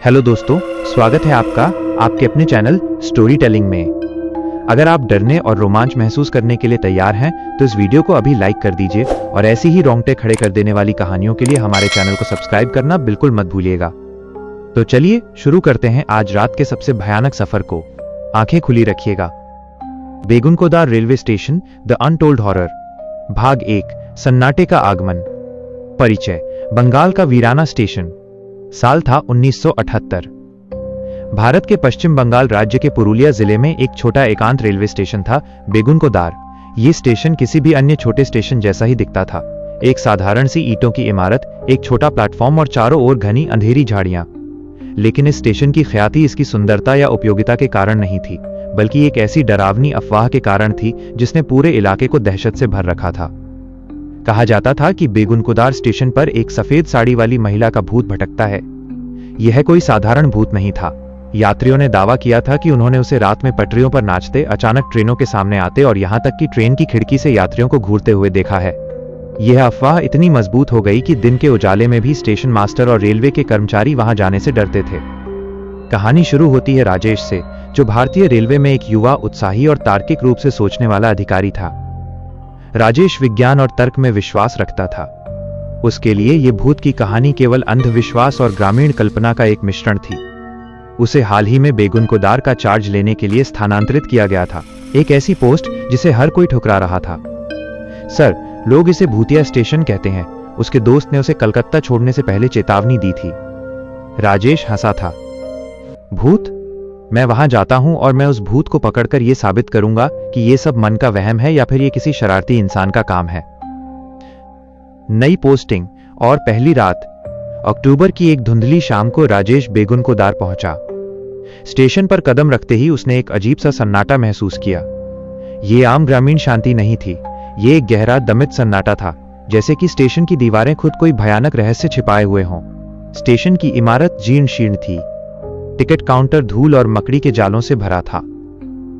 Hello दोस्तों, स्वागत है आपका आपके अपने चैनल स्टोरी टेलिंग में। अगर आप डरने और रोमांच महसूस करने के लिए तैयार हैं तो इस वीडियो को अभी लाइक कर दीजिए और ऐसी ही रोंगटे खड़े कर देने वाली कहानियों के लिए हमारे चैनल को सब्सक्राइब करना बिल्कुल मत भूलिएगा। तो चलिए शुरू करते हैं आज रात के सबसे भयानक सफर को। आंखें खुली रखिएगा। Begunkodar railway station, the untold horror, भाग 1, सन्नाटे का आगमन। परिचय। बंगाल का वीराना स्टेशन। साल था 1978। भारत के पश्चिम बंगाल राज्य के पुरुलिया जिले में एक छोटा एकांत रेलवे स्टेशन था, बेगुनकोदार। ये स्टेशन किसी भी अन्य छोटे स्टेशन जैसा ही दिखता था। एक साधारण सी ईंटों की इमारत, एक छोटा प्लेटफॉर्म और चारों ओर घनी अंधेरी झाड़ियां। लेकिन इस स्टेशन की ख्याति इसकी सुंदरता या उपयोगिता के कारण नहीं थी, बल्कि एक ऐसी डरावनी अफवाह के कारण थी जिसने पूरे इलाके को दहशत से भर रखा था। कहा जाता था कि बेगुनकोदार स्टेशन पर एक सफेद साड़ी वाली महिला का भूत भटकता है। यह कोई साधारण भूत नहीं था। यात्रियों ने दावा किया था कि उन्होंने उसे रात में पटरियों पर नाचते, अचानक ट्रेनों के सामने आते और यहां तक कि ट्रेन की खिड़की से यात्रियों को घूरते हुए देखा है। यह अफवाह इतनी मजबूत हो गई कि दिन के उजाले में भी स्टेशन मास्टर और रेलवे के कर्मचारी वहां जाने से डरते थे। कहानी शुरू होती है राजेश से, जो भारतीय रेलवे में एक युवा, उत्साही और तार्किक रूप से सोचने वाला अधिकारी था। राजेश विज्ञान और तर्क में विश्वास रखता था। उसके लिए यह भूत की कहानी केवल अंधविश्वास और ग्रामीण कल्पना का एक मिश्रण थी। उसे हाल ही में बेगुनकोदार का चार्ज लेने के लिए स्थानांतरित किया गया था, एक ऐसी पोस्ट जिसे हर कोई ठुकरा रहा था। सर, लोग इसे भूतिया स्टेशन कहते हैं। उसके दोस्त ने उसे कलकत्ता छोड़ने से पहले चेतावनी दी थी। राजेश हंसा था। भूत? मैं वहां जाता हूं और मैं उस भूत को पकड़कर यह साबित करूंगा कि यह सब मन का वहम है या फिर यह किसी शरारती इंसान का काम है। नई पोस्टिंग और पहली रात। अक्टूबर की एक धुंधली शाम को राजेश बेगुनकोदार पहुंचा। स्टेशन पर कदम रखते ही उसने एक अजीब सा सन्नाटा महसूस किया। यह आम ग्रामीण शांति नहीं थी, यह एक गहरा दमित सन्नाटा था, जैसे कि स्टेशन की दीवारें खुद कोई भयानक रहस्य छिपाए हुए हों। स्टेशन की इमारत जीर्ण शीर्ण थी। टिकट काउंटर धूल और मकड़ी के जालों से भरा था।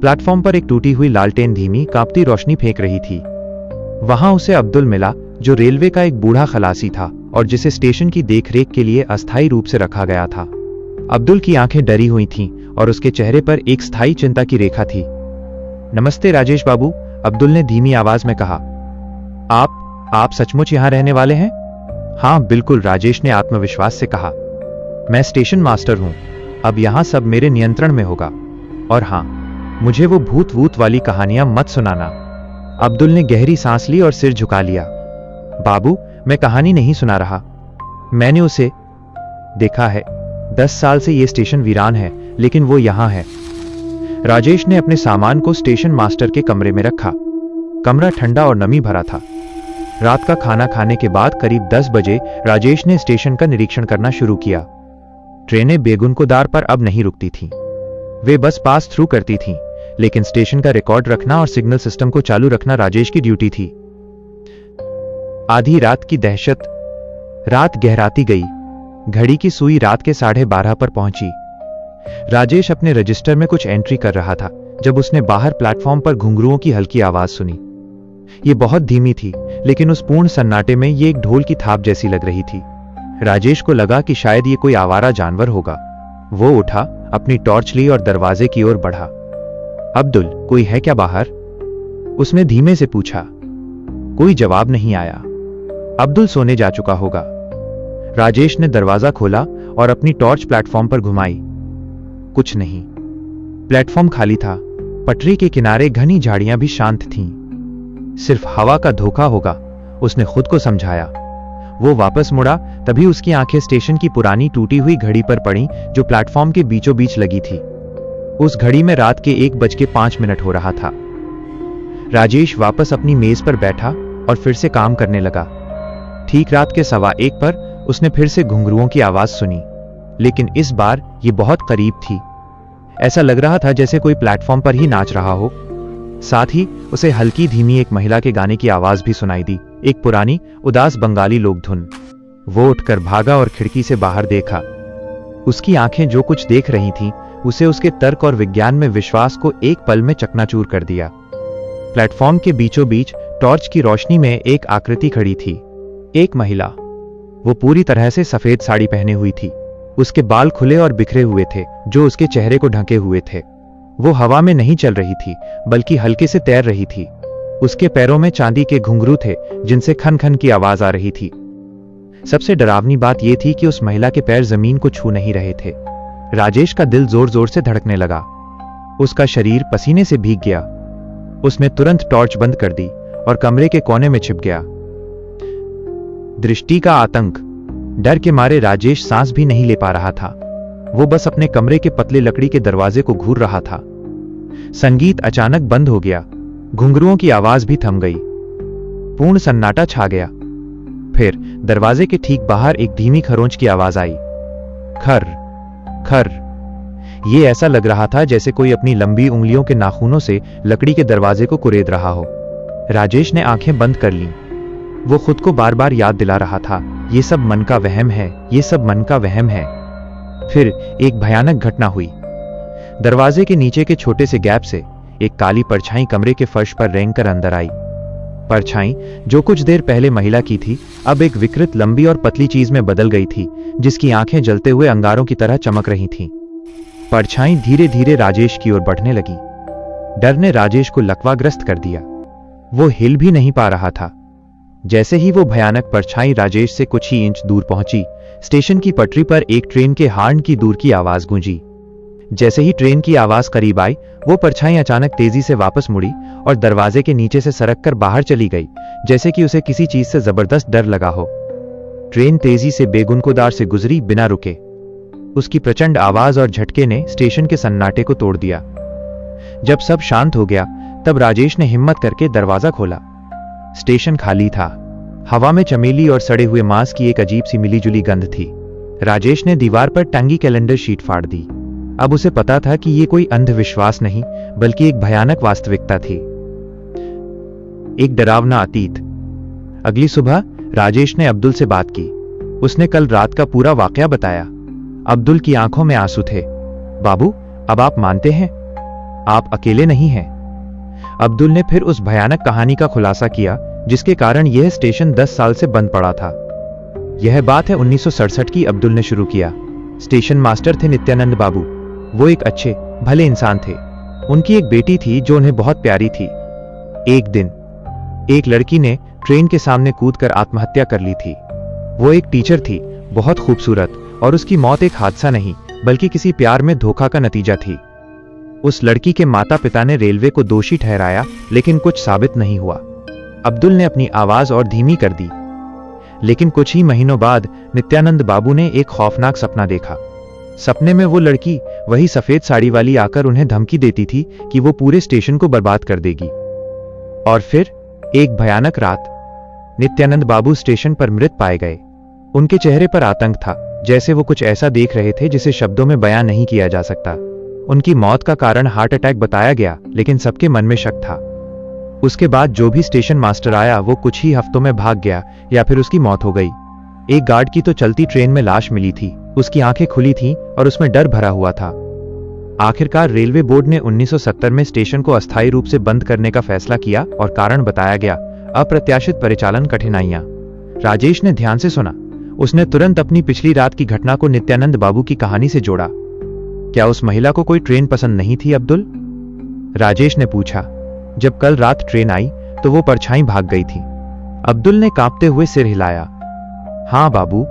प्लेटफॉर्म पर एक टूटी हुई लालटेन धीमी कांपती रोशनी फेंक रही थी। वहां उसे अब्दुल मिला, जो रेलवे का एक बूढ़ा खलासी था और जिसे स्टेशन की देखरेख के लिए अस्थायी रूप से रखा गया था। अब्दुल की आंखें डरी हुई थीं और उसके चेहरे पर एक स्थायी चिंता की रेखा थी। नमस्ते राजेश बाबू, अब्दुल ने धीमी आवाज में कहा। आप सचमुच यहां रहने वाले हैं? हाँ बिल्कुल, राजेश ने आत्मविश्वास से कहा। मैं स्टेशन मास्टर हूं। अब यहां सब मेरे नियंत्रण में होगा। और हां, मुझे वो भूत वूत वाली कहानियां मत सुनाना। अब्दुल ने गहरी सांस ली और सिर झुका लिया। बाबू, मैं कहानी नहीं सुना रहा। मैंने उसे देखा है। 10 साल से यह स्टेशन वीरान है, लेकिन वो यहां है। राजेश ने अपने सामान को स्टेशन मास्टर के कमरे में रखा। कमरा ठंडा और नमी भरा था। रात का खाना खाने के बाद करीब 10 बजे राजेश ने स्टेशन का निरीक्षण करना शुरू किया। ट्रेनें बेगुनकोदार पर अब नहीं रुकती थीं। वे बस पास थ्रू करती थीं, लेकिन स्टेशन का रिकॉर्ड रखना और सिग्नल सिस्टम को चालू रखना राजेश की ड्यूटी थी। आधी रात की दहशत। रात गहराती गई। घड़ी की सुई रात के 12:30 पर पहुंची। राजेश अपने रजिस्टर में कुछ एंट्री कर रहा था जब उसने बाहर प्लेटफॉर्म पर घुंघरुओं की हल्की आवाज सुनी। यह बहुत धीमी थी, लेकिन उस पूर्ण सन्नाटे में यह एक ढोल की थाप जैसी लग रही थी। राजेश को लगा कि शायद ये कोई आवारा जानवर होगा। वो उठा, अपनी टॉर्च ली और दरवाजे की ओर बढ़ा। अब्दुल, कोई है क्या बाहर? उसने धीमे से पूछा। कोई जवाब नहीं आया। अब्दुल सोने जा चुका होगा। राजेश ने दरवाजा खोला और अपनी टॉर्च प्लेटफॉर्म पर घुमाई। कुछ नहीं। प्लेटफॉर्म खाली था। पटरी के किनारे घनी झाड़ियां भी शांत थीं। सिर्फ हवा का धोखा होगा, उसने खुद को समझाया। वो वापस मुड़ा, तभी उसकी आंखें स्टेशन की पुरानी टूटी हुई घड़ी पर पड़ीं, जो प्लेटफॉर्म के बीचों बीच लगी थी। उस घड़ी में रात के 1:05 हो रहा था। राजेश वापस अपनी मेज पर बैठा और फिर से काम करने लगा। ठीक रात के 1:15 पर उसने फिर से घुंघरुओं की आवाज सुनी, लेकिन इस बार ये बहुत करीब थी। ऐसा लग रहा था जैसे कोई प्लेटफॉर्म पर ही नाच रहा हो। साथ ही उसे हल्की धीमी एक महिला के गाने की आवाज भी सुनाई दी, एक पुरानी उदास बंगाली लोक धुन। वो उठकर भागा और खिड़की से बाहर देखा। उसकी आंखें जो कुछ देख रही थीं, उसे उसके तर्क और विज्ञान में विश्वास को एक पल में चकनाचूर कर दिया। प्लेटफॉर्म के बीचों बीच टॉर्च की रोशनी में एक आकृति खड़ी थी। एक महिला। वो पूरी तरह से सफेद साड़ी पहने हुई थी। उसके बाल खुले और बिखरे हुए थे जो उसके चेहरे को ढके हुए थे। वो हवा में नहीं चल रही थी बल्कि हल्के से तैर रही थी। उसके पैरों में चांदी के घुंघरू थे जिनसे खन खन की आवाज आ रही थी। सबसे डरावनी बात यह थी कि उस महिला के पैर जमीन को छू नहीं रहे थे। राजेश का दिल जोर जोर से धड़कने लगा। उसका शरीर पसीने से भीग गया। उसने तुरंत टॉर्च बंद कर दी और कमरे के कोने में छिप गया। दृष्टि का आतंक, डर के मारे राजेश सांस भी नहीं ले पा रहा था। वो बस अपने कमरे के पतले लकड़ी के दरवाजे को घूर रहा था। संगीत अचानक बंद हो गया। घुंघरुओं की आवाज भी थम गई। पूर्ण सन्नाटा छा गया। फिर दरवाजे के ठीक बाहर एक धीमी खरोंच की आवाज आई। खर खर। ये ऐसा लग रहा था जैसे कोई अपनी लंबी उंगलियों के नाखूनों से लकड़ी के दरवाजे को कुरेद रहा हो। राजेश ने आंखें बंद कर लीं। वो खुद को बार बार याद दिला रहा था, ये सब मन का वहम है, ये सब मन का वहम है। फिर एक भयानक घटना हुई। दरवाजे के नीचे के छोटे से गैप से एक काली परछाई कमरे के फर्श पर रेंग कर अंदर आई। परछाई जो कुछ देर पहले महिला की थी, अब एक विकृत लंबी और पतली चीज में बदल गई थी जिसकी आंखें जलते हुए अंगारों की तरह चमक रही थीं। परछाई धीरे धीरे राजेश की ओर बढ़ने लगी। डर ने राजेश को लकवाग्रस्त कर दिया। वो हिल भी नहीं पा रहा था। जैसे ही वो भयानक परछाई राजेश से कुछ ही इंच दूर पहुंची, स्टेशन की पटरी पर एक ट्रेन के हॉर्न की दूर की आवाज गूंजी। जैसे ही ट्रेन की आवाज करीब आई, वो परछाई अचानक तेजी से वापस मुड़ी और दरवाजे के नीचे से सरक कर बाहर चली गई, जैसे कि उसे किसी चीज से जबरदस्त डर लगा हो। ट्रेन तेजी से बेगुनकोदार से गुजरी बिना रुके। उसकी प्रचंड आवाज और झटके ने स्टेशन के सन्नाटे को तोड़ दिया। जब सब शांत हो गया, तब राजेश ने हिम्मत करके दरवाजा खोला। स्टेशन खाली था। हवा में चमेली और सड़े हुए मांस की एक अजीब सी मिलीजुली गंध थी। राजेश ने दीवार पर टंगी कैलेंडर शीट फाड़ दी। अब उसे पता था कि यह कोई अंधविश्वास नहीं, बल्कि एक भयानक वास्तविकता थी, एक डरावना अतीत। अगली सुबह राजेश ने अब्दुल से बात की। उसने कल रात का पूरा वाकया बताया। अब्दुल की आंखों में आंसू थे। बाबू, अब आप मानते हैं, आप अकेले नहीं हैं। अब्दुल ने फिर उस भयानक कहानी का खुलासा किया जिसके कारण यह स्टेशन 10 साल से बंद पड़ा था। यह बात है 1967 की। अब्दुल ने शुरू किया। स्टेशन मास्टर थे नित्यानंद बाबू। वो एक अच्छे भले इंसान थे। उनकी एक बेटी थी जो उन्हें बहुत प्यारी थी। एक दिन एक लड़की ने ट्रेन के सामने कूदकर आत्महत्या कर ली थी। वो एक टीचर थी, बहुत खूबसूरत, और उसकी मौत एक हादसा नहीं बल्कि किसी प्यार में धोखा का नतीजा थी। उस लड़की के माता पिता ने रेलवे को दोषी ठहराया, लेकिन कुछ साबित नहीं हुआ। अब्दुल ने अपनी आवाज और धीमी कर दी। लेकिन कुछ ही महीनों बाद नित्यानंद बाबू ने एक खौफनाक सपना देखा। सपने में वो लड़की, वही सफेद साड़ी वाली, आकर उन्हें धमकी देती थी कि वो पूरे स्टेशन को बर्बाद कर देगी। और फिर एक भयानक रात, नित्यानंद बाबू स्टेशन पर मृत पाए गए। उनके चेहरे पर आतंक था, जैसे वो कुछ ऐसा देख रहे थे जिसे शब्दों में बयां नहीं किया जा सकता। उनकी मौत का कारण हार्ट अटैक बताया गया, लेकिन सबके मन में शक था। उसके बाद जो भी स्टेशन मास्टर आया वो कुछ ही हफ्तों में भाग गया या फिर उसकी मौत हो गई। एक गार्ड की तो चलती ट्रेन में लाश मिली थी। उसकी आंखें खुली थीं और उसमें डर भरा हुआ था। आखिरकार रेलवे बोर्ड ने 1970 में स्टेशन को अस्थायी रूप से बंद करने का फैसला किया और कारण बताया गया अप्रत्याशित परिचालन कठिनाइयां। राजेश ने ध्यान से सुना। उसने तुरंत अपनी पिछली रात की घटना को नित्यानंद बाबू की कहानी से जोड़ा। क्या उस महिला को कोई ट्रेन पसंद नहीं थी, अब्दुल? राजेश ने पूछा। जब कल रात ट्रेन आई तो वो परछाई भाग गई थी। अब्दुल ने कांपते हुए सिर हिलाया। हां बाबू,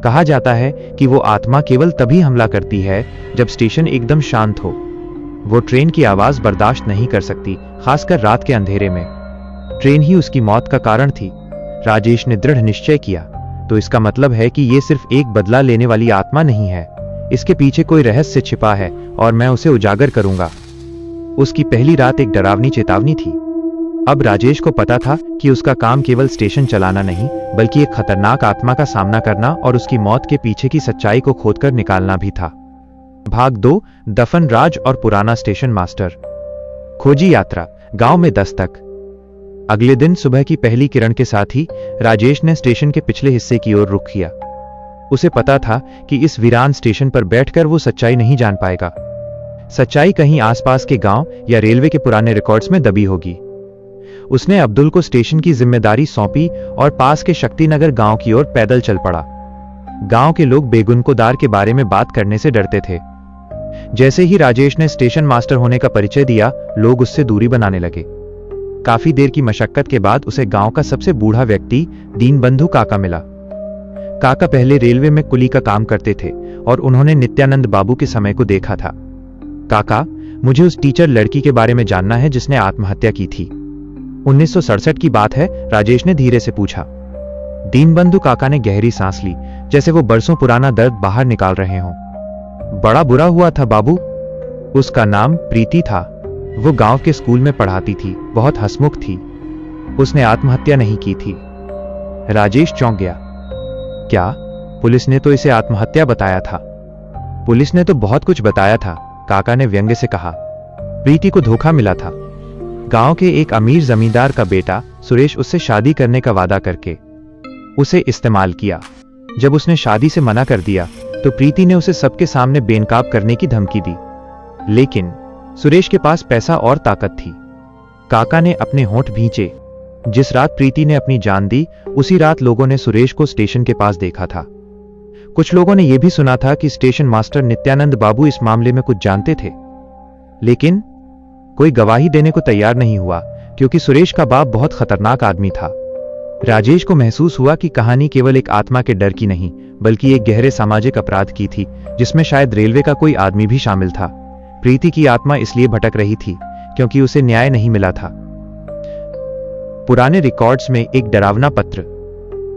कहा जाता है कि वो आत्मा केवल तभी हमला करती है जब स्टेशन एकदम शांत हो। वो ट्रेन की आवाज बर्दाश्त नहीं कर सकती, खासकर रात के अंधेरे में। ट्रेन ही उसकी मौत का कारण थी। राजेश ने दृढ़ निश्चय किया। तो इसका मतलब है कि ये सिर्फ एक बदला लेने वाली आत्मा नहीं है, इसके पीछे कोई रहस्य छिपा है और मैं उसे उजागर करूंगा। उसकी पहली रात एक डरावनी चेतावनी थी। अब राजेश को पता था कि उसका काम केवल स्टेशन चलाना नहीं, बल्कि एक खतरनाक आत्मा का सामना करना और उसकी मौत के पीछे की सच्चाई को खोदकर निकालना भी था। भाग 2, दफन राज और पुराना स्टेशन मास्टर। खोजी यात्रा, गांव में दस्तक। अगले दिन सुबह की पहली किरण के साथ ही राजेश ने स्टेशन के पिछले हिस्से की ओर रुख किया। उसे पता था कि इस वीरान स्टेशन पर बैठकर वो सच्चाई नहीं जान पाएगा। सच्चाई कहीं आसपास के गांव या रेलवे के पुराने रिकॉर्ड्स में दबी होगी। उसने अब्दुल को स्टेशन की जिम्मेदारी सौंपी और पास के शक्तिनगर गांव की ओर पैदल चल पड़ा। गांव के लोग बेगुनकोदार के बारे में बात करने से डरते थे। जैसे ही राजेश ने स्टेशन मास्टर होने का परिचय दिया, लोग उससे दूरी बनाने लगे। काफी देर की मशक्कत के बाद उसे गांव का सबसे बूढ़ा व्यक्ति दीनबंधु काका मिला। काका पहले रेलवे में कुली का काम करते थे और उन्होंने नित्यानंद बाबू के समय को देखा था। काका, मुझे उस टीचर लड़की के बारे में जानना है जिसने आत्महत्या की थी। 1967 की बात है, राजेश ने धीरे से पूछा। दीनबंधु काका ने गहरी सांस ली, जैसे वो बरसों पुराना दर्द बाहर निकाल रहे हों। बड़ा बुरा हुआ था बाबू। उसका नाम प्रीति था। वो गांव के स्कूल में पढ़ाती थी, बहुत हंसमुख थी। उसने आत्महत्या नहीं की थी। राजेश चौंक गया। क्या? पुलिस ने तो इसे आत्महत्या बताया था। पुलिस ने तो बहुत कुछ बताया था, काका ने व्यंग्य से कहा। प्रीति को धोखा मिला था। गांव के एक अमीर जमींदार का बेटा सुरेश उससे शादी करने का वादा करके उसे इस्तेमाल किया। जब उसने शादी से मना कर दिया तो प्रीति ने उसे सबके सामने बेनकाब करने की धमकी दी। लेकिन सुरेश के पास पैसा और ताकत थी। काका ने अपने होंठ भींचे। जिस रात प्रीति ने अपनी जान दी, उसी रात लोगों ने सुरेश को स्टेशन के पास देखा था। कुछ लोगों ने यह भी सुना था कि स्टेशन मास्टर नित्यानंद बाबू इस मामले में कुछ जानते थे, लेकिन कोई गवाही देने को तैयार नहीं हुआ, क्योंकि सुरेश का बाप बहुत खतरनाक आदमी था। राजेश को महसूस हुआ कि कहानी केवल एक आत्मा के डर की नहीं, बल्कि एक गहरे सामाजिक अपराध की थी, जिसमें शायद रेलवे का कोई आदमी भी शामिल था। प्रीति की आत्मा इसलिए भटक रही थी क्योंकि उसे न्याय नहीं मिला था। पुराने रिकॉर्ड्स में एक डरावना पत्र।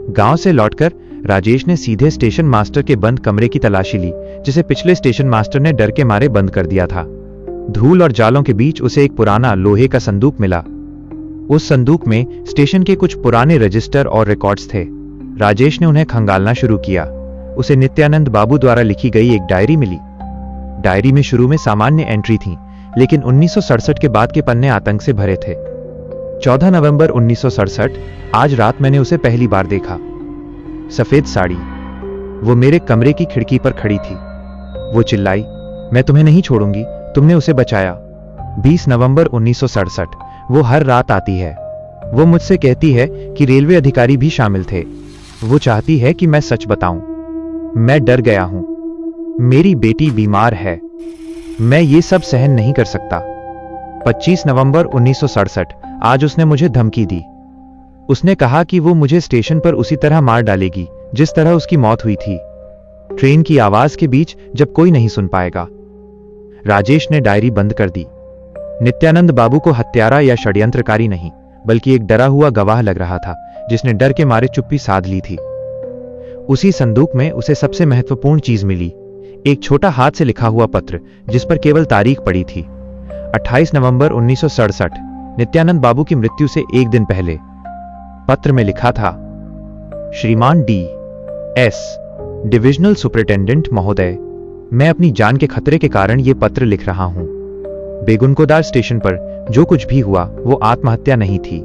गांव से लौटकर राजेश ने सीधे स्टेशन मास्टर के बंद कमरे की तलाशी ली, जिसे पिछले स्टेशन मास्टर ने डर के मारे बंद कर दिया था। धूल और जालों के बीच उसे एक पुराना लोहे का संदूक मिला। उस संदूक में स्टेशन के कुछ पुराने रजिस्टर और रिकॉर्ड्स थे। राजेश ने उन्हें खंगालना शुरू किया। उसे नित्यानंद बाबू द्वारा लिखी गई एक डायरी मिली। डायरी में शुरू में सामान्य एंट्री थी, लेकिन 1967 के बाद के पन्ने आतंक से भरे थे। 14 नवंबर 1967, आज रात मैंने उसे पहली बार देखा। सफेद साड़ी, वो मेरे कमरे की खिड़की पर खड़ी थी। वो चिल्लाई, मैं तुम्हें नहीं छोड़ूंगी, तुमने उसे बचाया। 20 नवंबर 1967, वो हर रात आती है। वो मुझसे कहती है कि रेलवे अधिकारी भी शामिल थे। वो चाहती है कि मैं सच बताऊं। मैं डर गया हूं। मेरी बेटी बीमार है। मैं ये सब सहन नहीं कर सकता। 25 नवंबर 1967, आज उसने मुझे धमकी दी। उसने कहा कि वो मुझे स्टेशन पर उसी तरह मार डालेगी जिस तरह उसकी मौत हुई थी, ट्रेन की आवाज के बीच, जब कोई नहीं सुन पाएगा। राजेश ने डायरी बंद कर दी। नित्यानंद बाबू को हत्यारा या षड्यंत्रकारी नहीं, बल्कि एक डरा हुआ गवाह लग रहा था, जिसने डर के मारे चुप्पी साध ली थी। उसी संदूक में उसे सबसे महत्वपूर्ण चीज मिली, एक छोटा हाथ से लिखा हुआ पत्र, जिस पर केवल तारीख पड़ी थी, 28 नवंबर 1967, नित्यानंद बाबू की मृत्यु से एक दिन पहले। पत्र में लिखा था, श्रीमान D.S. डिविजनल सुपरिटेंडेंट महोदय, मैं अपनी जान के खतरे के कारण ये पत्र लिख रहा हूं। बेगुनकोदार स्टेशन पर जो कुछ भी हुआ वो आत्महत्या नहीं थी,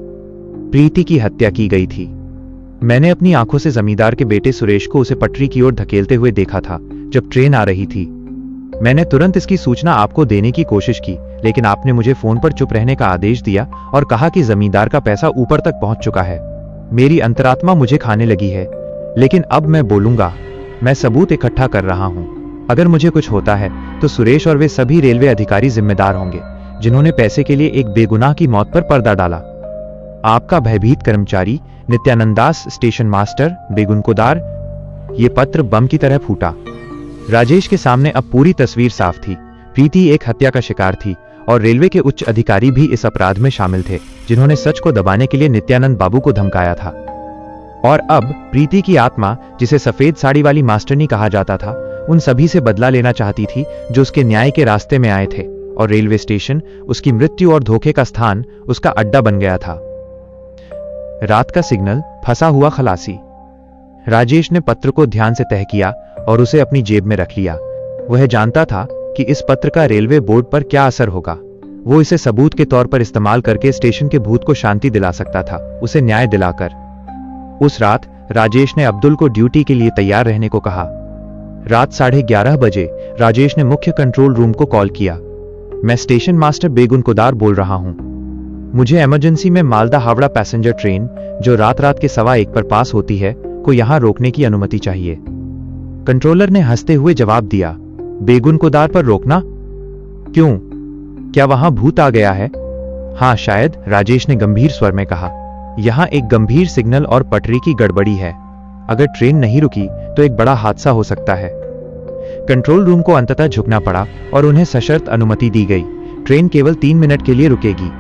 प्रीति की हत्या की गई थी। मैंने अपनी आंखों से जमींदार के बेटे सुरेश को उसे पटरी की ओर धकेलते हुए देखा था जब ट्रेन आ रही थी। मैंने तुरंत इसकी सूचना आपको देने की कोशिश की, लेकिन आपने मुझे फोन पर चुप रहने का आदेश दिया और कहा कि जमींदार का पैसा ऊपर तक पहुंच चुका है। मेरी अंतरात्मा मुझे खाने लगी है, लेकिन अब मैं बोलूंगा। मैं सबूत इकट्ठा कर रहा हूं। अगर मुझे कुछ होता है तो सुरेश और वे सभी रेलवे अधिकारी जिम्मेदार होंगे, जिन्होंने पैसे के लिए एक बेगुनाह की मौत पर पर्दा डाला। आपका भयभीत कर्मचारी नित्यानंदास, स्टेशन मास्टर, बेगुनकोदार। ये पत्र बम की तरह फूटा। राजेश के सामने अब पूरी तस्वीर साफ थी। प्रीति एक हत्या का शिकार थी और रेलवे के उच्च अधिकारी भी इस अपराध में शामिल थे, जिन्होंने सच को दबाने के लिए नित्यानंद बाबू को धमकाया था। और अब प्रीति की आत्मा, जिसे सफेद साड़ी वाली मास्टरनी कहा जाता था, उन सभी से बदला लेना चाहती थी जो उसके न्याय के रास्ते में आए थे, और रेलवे स्टेशन, उसकी मृत्यु और धोखे का स्थान, उसका अड्डा बन गया था। रात का सिग्नल, फंसा हुआ खलासी। राजेश ने पत्र को ध्यान से तह किया और उसे अपनी जेब में रख लिया। वह जानता था कि इस पत्र का रेलवे बोर्ड पर क्या असर होगा। वो इसे सबूत के तौर पर इस्तेमाल करके स्टेशन के भूत को शांति दिला सकता था, उसे न्याय दिलाकर। उस रात राजेश ने अब्दुल को ड्यूटी के लिए तैयार रहने को कहा। रात 11:30 बजे राजेश ने मुख्य कंट्रोल रूम को कॉल किया। मैं स्टेशन मास्टर बेगुनकोदार बोल रहा हूं। मुझे इमरजेंसी में मालदा हावड़ा पैसेंजर ट्रेन, जो रात के 1:15 पर पास होती है, को यहां रोकने की अनुमति चाहिए। कंट्रोलर ने हंसते हुए जवाब दिया, बेगुनकोदार पर रोकना? क्यों? क्या वहां भूत आ गया है? हाँ शायद, राजेश ने गंभीर स्वर में कहा। यहां एक गंभीर सिग्नल और पटरी की गड़बड़ी है। अगर ट्रेन नहीं रुकी तो एक बड़ा हादसा हो सकता है। कंट्रोल रूम को अंततः झुकना पड़ा और उन्हें सशर्त अनुमति दी गई। ट्रेन केवल 3 मिनट के लिए रुकेगी।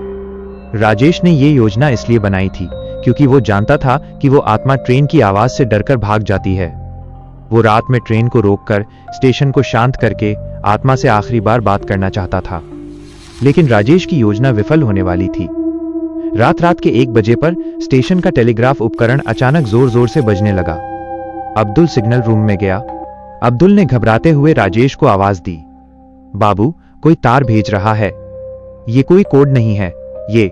राजेश ने यह योजना इसलिए बनाई थी क्योंकि वो जानता था कि वो आत्मा ट्रेन की आवाज से डरकर भाग जाती है। वो रात में ट्रेन को रोककर स्टेशन को शांत करके आत्मा से आखिरी बार बात करना चाहता था। लेकिन राजेश की योजना विफल होने वाली थी। रात के 1 बजे पर स्टेशन का टेलीग्राफ उपकरण अचानक जोर जोर से बजने लगा। अब्दुल सिग्नल रूम में गया। अब्दुल ने घबराते हुए राजेश को आवाज दी, बाबू, कोई तार भेज रहा है। ये कोई कोड नहीं है। ये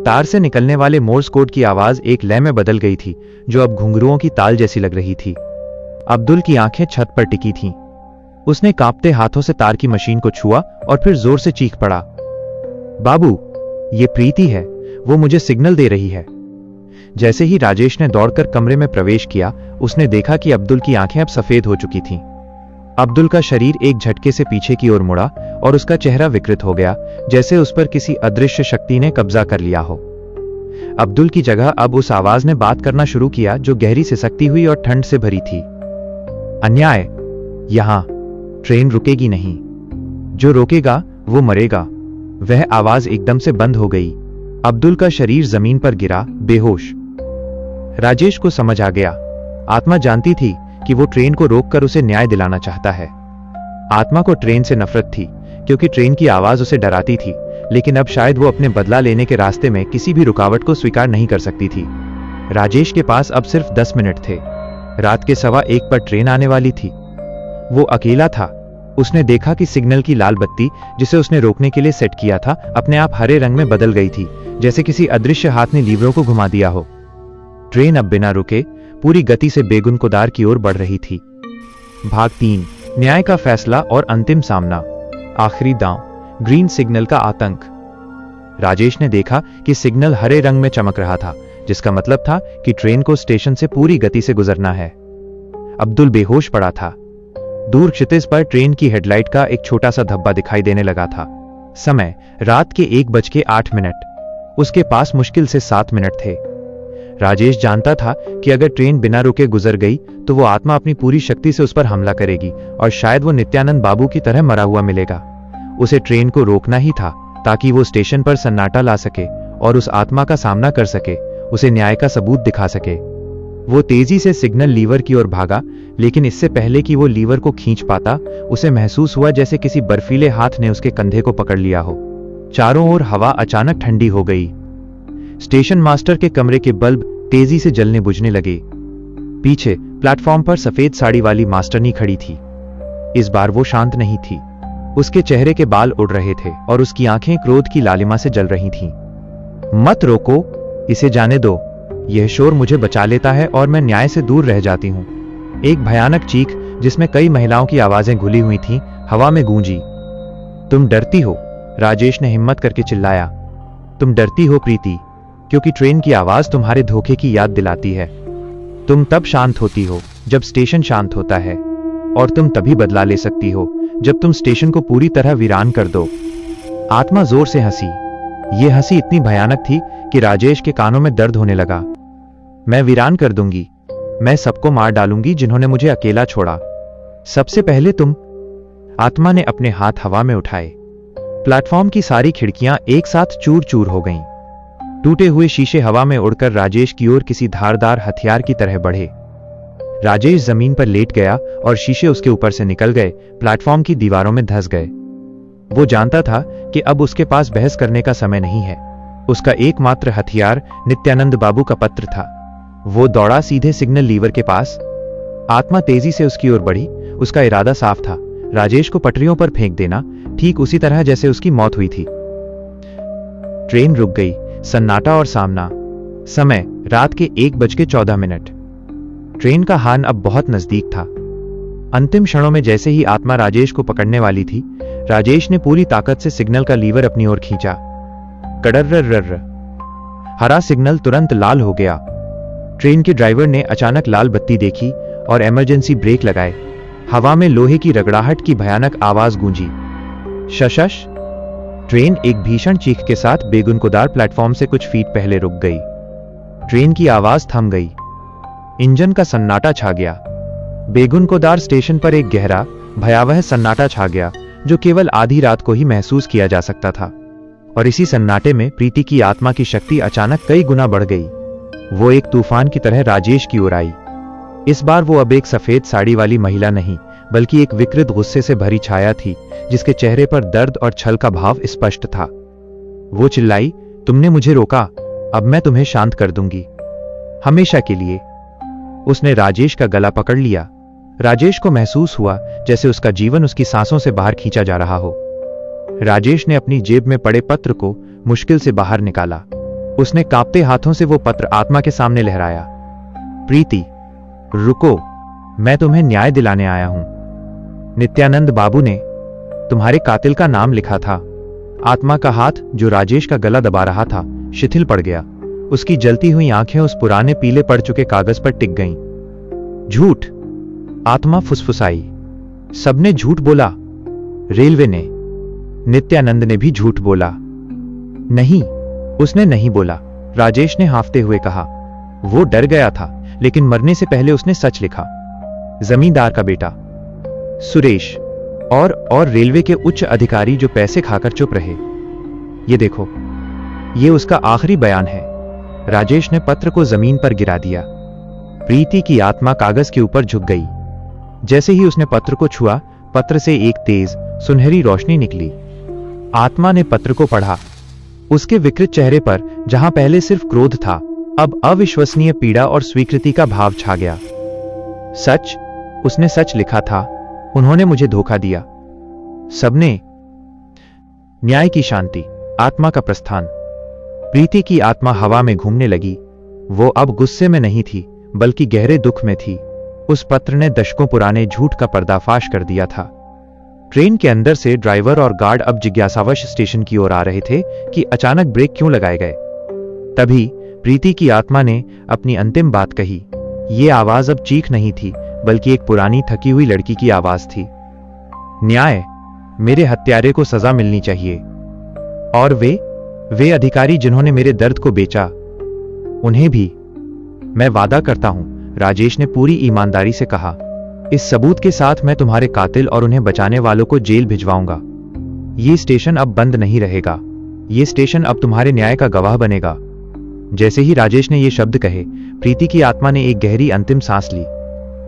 तार से निकलने वाले मोर्स कोड की आवाज एक लय में बदल गई थी, जो अब घुंघरुओं की ताल जैसी लग रही थी। अब्दुल की आंखें छत पर टिकी थीं। उसने कांपते हाथों से तार की मशीन को छुआ और फिर जोर से चीख पड़ा, बाबू, ये प्रीति है, वो मुझे सिग्नल दे रही है। जैसे ही राजेश ने दौड़कर कमरे में प्रवेश किया, उसने देखा कि अब्दुल की आंखें अब सफेद हो चुकी थीं। अब्दुल का शरीर एक झटके से पीछे की ओर मुड़ा और उसका चेहरा विकृत हो गया, जैसे उस पर किसी अदृश्य शक्ति ने कब्जा कर लिया हो। अब्दुल की जगह अब उस आवाज ने बात करना शुरू किया, जो गहरी सिसकती हुई और ठंड से भरी थी। अन्याय, यहां ट्रेन रुकेगी नहीं। जो रोकेगा वो मरेगा। वह आवाज एकदम से बंद हो गई। अब्दुल का शरीर जमीन पर गिरा, बेहोश। राजेश को समझ आ गया। आत्मा जानती थी कि वो ट्रेन को रोककर उसे न्याय दिलाना चाहता है। आत्मा को ट्रेन से नफरत थी क्योंकि ट्रेन की आवाज उसे डराती थी, लेकिन अब शायद वो अपने बदला लेने के रास्ते में किसी भी रुकावट को स्वीकार नहीं कर सकती थी। राजेश के पास अब सिर्फ 10 मिनट थे। रात के 1:15 पर ट्रेन आने वाली थी। वो अकेला था। उसने देखा कि सिग्नल की लाल बत्ती, जिसे उसने रोकने के लिए सेट किया था, अपने आप हरे रंग में बदल गई थी, जैसे किसी अदृश्य हाथ ने लीवरों को घुमा दिया हो। ट्रेन अब बिना रुके पूरी गति से बेगुनकोदार की ओर बढ़ रही थी। भाग 3, न्याय का फैसला और अंतिम सामना। आखिरी दांव, ग्रीन सिग्नल का आतंक। राजेश ने देखा कि सिग्नल हरे रंग में चमक रहा था, जिसका मतलब था कि ट्रेन को स्टेशन से पूरी गति से गुजरना है। अब्दुल बेहोश पड़ा था। दूर क्षितिज पर ट्रेन की हेडलाइट का एक छोटा सा धब्बा दिखाई देने लगा था। समय रात के 1:08। उसके पास मुश्किल से 7 मिनट थे। राजेश जानता था कि अगर ट्रेन बिना रुके गुजर गई तो वो आत्मा अपनी पूरी शक्ति से उस पर हमला करेगी और शायद वो नित्यानंद बाबू की तरह मरा हुआ मिलेगा। उसे ट्रेन को रोकना ही था ताकि वो स्टेशन पर सन्नाटा ला सके और उस आत्मा का सामना कर सके, उसे न्याय का सबूत दिखा सके। वो तेजी से सिग्नल लीवर की ओर भागा, लेकिन इससे पहले कि वो लीवर को खींच पाता, उसे महसूस हुआ जैसे किसी बर्फीले हाथ ने उसके कंधे को पकड़ लिया हो। चारों ओर हवा अचानक ठंडी हो गई। स्टेशन मास्टर के कमरे के बल्ब तेजी से जलने बुझने लगे। पीछे प्लेटफॉर्म पर सफेद साड़ी वाली मास्टरनी खड़ी थी। इस बार वो शांत नहीं थी। उसके चेहरे के बाल उड़ रहे थे और उसकी आंखें क्रोध की लालिमा से जल रही थीं। मत रोको, इसे जाने दो। यह शोर मुझे बचा लेता है और मैं न्याय से दूर रह जाती हूं। एक भयानक चीख, जिसमें कई महिलाओं की आवाजें घुली हुई थीं, हवा में गूंजी। तुम डरती हो, राजेश ने हिम्मत करके चिल्लाया। तुम डरती हो प्रीति, क्योंकि ट्रेन की आवाज तुम्हारे धोखे की याद दिलाती है। तुम तब शांत होती हो जब स्टेशन शांत होता है, और तुम तभी बदला ले सकती हो जब तुम स्टेशन को पूरी तरह वीरान कर दो। आत्मा जोर से हंसी। यह हंसी इतनी भयानक थी कि राजेश के कानों में दर्द होने लगा। मैं वीरान कर दूंगी। मैं सबको मार डालूंगी जिन्होंने मुझे अकेला छोड़ा। सबसे पहले तुम। आत्मा ने अपने हाथ हवा में उठाए। प्लेटफॉर्म की सारी खिड़कियां एक साथ चूर चूर हो गईं। टूटे हुए शीशे हवा में उड़कर राजेश की ओर किसी धारदार हथियार की तरह बढ़े। राजेश जमीन पर लेट गया और शीशे उसके ऊपर से निकल गए, प्लेटफॉर्म की दीवारों में धंस गए। वो जानता था कि अब उसके पास बहस करने का समय नहीं है। उसका एकमात्र हथियार नित्यानंद बाबू का पत्र था। वो दौड़ा सीधे सिग्नल लीवर के पास। आत्मा तेजी से उसकी ओर बढ़ी। उसका इरादा साफ था, राजेश को पटरियों पर फेंक देना, ठीक उसी तरह जैसे उसकी मौत हुई थी। ट्रेन रुक गई। सन्नाटा और सामना। समय रात के 1:14। ट्रेन का हान अब बहुत नजदीक था। अंतिम क्षणों में जैसे ही आत्मा राजेश को पकड़ने वाली थी, राजेश ने पूरी ताकत से सिग्नल का लीवर अपनी ओर खींचा। कड़र्रर्रर्र। हरा सिग्नल तुरंत लाल हो गया। ट्रेन के ड्राइवर ने अचानक लाल बत्ती देखी और इमरजेंसी ब्रेक लगाए, हवा में लोहे की रगड़ाहट की भयानक आवाज गूंजी। शशश। ट्रेन एक भीषण चीख के साथ बेगुनकोदार प्लेटफॉर्म से कुछ फीट पहले रुक गई। ट्रेन की आवाज थम गई। इंजन का सन्नाटा छा गया। बेगुनकोदार स्टेशन पर एक गहरा, भयावह सन्नाटा छा गया जो केवल आधी रात को ही महसूस किया जा सकता था। और इसी सन्नाटे में प्रीति की आत्मा की शक्ति अचानक कई गुना बढ़ गई। वो एक तूफान की तरह राजेश की ओर आई। इस बार वो अब एक सफेद साड़ी वाली महिला नहीं, बल्कि एक विकृत गुस्से से भरी छाया थी जिसके चेहरे पर दर्द और छल का भाव स्पष्ट था। वो चिल्लाई, तुमने मुझे रोका, अब मैं तुम्हें शांत कर दूंगी, हमेशा के लिए। उसने राजेश का गला पकड़ लिया। राजेश को महसूस हुआ जैसे उसका जीवन उसकी सांसों से बाहर खींचा जा रहा हो। राजेश ने अपनी जेब में पड़े पत्र को मुश्किल से बाहर निकाला। उसने कांपते हाथों से वो पत्र आत्मा के सामने लहराया। प्रीति, रुको, मैं तुम्हें न्याय दिलाने आया हूं। नित्यानंद बाबू ने तुम्हारे कातिल का नाम लिखा था। आत्मा का हाथ जो राजेश का गला दबा रहा था शिथिल पड़ गया। उसकी जलती हुई आंखें उस पुराने पीले पड़ चुके कागज पर टिक गईं। झूठ, आत्मा फुसफुसाई। सबने झूठ बोला। रेलवे ने, नित्यानंद ने भी झूठ बोला। नहीं, उसने नहीं बोला, राजेश ने हांफते हुए कहा। वो डर गया था, लेकिन मरने से पहले उसने सच लिखा। जमींदार का बेटा सुरेश और रेलवे के उच्च अधिकारी जो पैसे खाकर चुप रहे। ये देखो, ये उसका आखिरी बयान है। राजेश ने पत्र को जमीन पर गिरा दिया। प्रीति की आत्मा कागज के ऊपर झुक गई। जैसे ही उसने पत्र को छुआ, पत्र से एक तेज सुनहरी रोशनी निकली। आत्मा ने पत्र को पढ़ा। उसके विकृत चेहरे पर जहां पहले सिर्फ क्रोध था, अब अविश्वसनीय पीड़ा और स्वीकृति का भाव छा गया। सच, उसने सच लिखा था। उन्होंने मुझे धोखा दिया। सबने। न्याय की शांति, आत्मा का प्रस्थान। प्रीति की आत्मा हवा में घूमने लगी। वो अब गुस्से में नहीं थी, बल्कि गहरे दुख में थी। उस पत्र ने दशकों पुराने झूठ का पर्दाफाश कर दिया था। ट्रेन के अंदर से ड्राइवर और गार्ड अब जिज्ञासावश स्टेशन की ओर आ रहे थे कि अचानक ब्रेक क्यों लगाए गए। तभी प्रीति की आत्मा ने अपनी अंतिम बात कही। ये आवाज अब चीख नहीं थी, बल्कि एक पुरानी थकी हुई लड़की की आवाज थी। न्याय, मेरे हत्यारे को सजा मिलनी चाहिए। और वे अधिकारी जिन्होंने मेरे दर्द को बेचा, उन्हें भी। मैं वादा करता हूं, राजेश ने पूरी ईमानदारी से कहा। इस सबूत के साथ मैं तुम्हारे कातिल और उन्हें बचाने वालों को जेल भिजवाऊंगा। ये स्टेशन अब बंद नहीं रहेगा। ये स्टेशन अब तुम्हारे न्याय का गवाह बनेगा। जैसे ही राजेश ने ये शब्द कहे, प्रीति की आत्मा ने एक गहरी अंतिम सांस ली।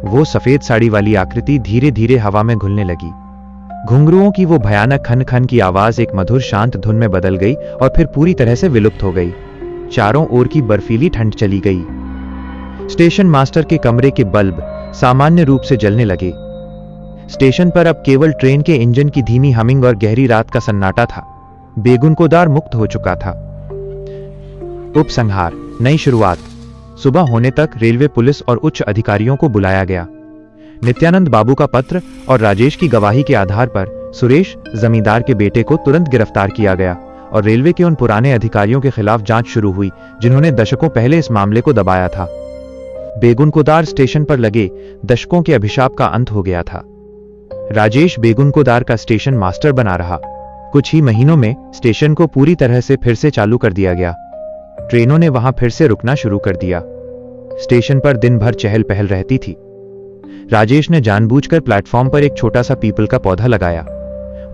वो सफेद साड़ी वाली आकृति धीरे धीरे हवा में घुलने लगी। घुंघरुओं की वो भयानक खन खन की आवाज एक मधुर शांत धुन में बदल गई और फिर पूरी तरह से विलुप्त हो गई। चारों ओर की बर्फीली ठंड चली गई। स्टेशन मास्टर के कमरे के बल्ब सामान्य रूप से जलने लगे। स्टेशन पर अब केवल ट्रेन के इंजन की धीमी हमिंग और गहरी रात का सन्नाटा था। बेगुनकोदार मुक्त हो चुका था। उपसंहार, नई शुरुआत। सुबह होने तक रेलवे पुलिस और उच्च अधिकारियों को बुलाया गया। नित्यानंद बाबू का पत्र और राजेश की गवाही के आधार पर सुरेश, जमींदार के बेटे को तुरंत गिरफ्तार किया गया और रेलवे के उन पुराने अधिकारियों के खिलाफ जांच शुरू हुई जिन्होंने दशकों पहले इस मामले को दबाया था। बेगुनकोदार स्टेशन पर लगे दशकों के अभिशाप का अंत हो गया था। राजेश बेगुनकोदार का स्टेशन मास्टर बना रहा। कुछ ही महीनों में स्टेशन को पूरी तरह से फिर से चालू कर दिया गया। ट्रेनों ने वहां फिर से रुकना शुरू कर दिया। स्टेशन पर दिन भर चहल पहल रहती थी। राजेश ने जानबूझकर प्लेटफॉर्म पर एक छोटा सा पीपल का पौधा लगाया।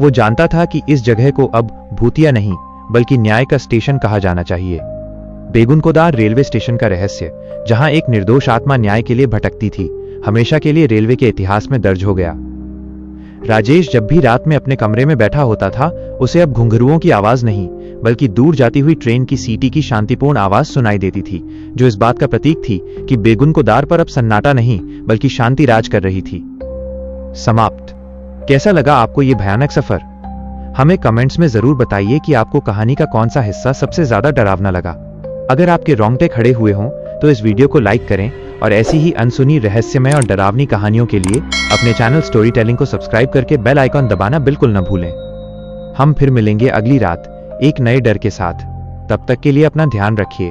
वो जानता था कि इस जगह को अब भूतिया नहीं, बल्कि न्याय का स्टेशन कहा जाना चाहिए। बेगुनकोदार रेलवे स्टेशन का रहस्य, जहां एक निर्दोष आत्मा न्याय के लिए भटकती थी, हमेशा के लिए रेलवे के इतिहास में दर्ज हो गया। राजेश जब भी रात में अपने कमरे में बैठा होता था, उसे अब घुंघरुओं की आवाज नहीं, बल्कि दूर जाती हुई ट्रेन की सीटी की शांतिपूर्ण आवाज सुनाई देती थी, जो इस बात का प्रतीक थी कि बेगुनकोदार पर अब सन्नाटा नहीं, बल्कि शांति राज कर रही थी। समाप्त। कैसा लगा आपको ये भयानक सफर? हमें कमेंट्स में जरूर बताइए कि आपको कहानी का कौन सा हिस्सा सबसे ज्यादा डरावना लगा। अगर आपके रोंगटे खड़े हुए हों तो इस वीडियो को लाइक करें और ऐसी ही अनसुनी, रहस्यमय और डरावनी कहानियों के लिए अपने चैनल स्टोरी टेलिंग को सब्सक्राइब करके बेल आइकॉन दबाना बिल्कुल न भूलें। हम फिर मिलेंगे अगली रात एक नए डर के साथ। तब तक के लिए अपना ध्यान रखिए।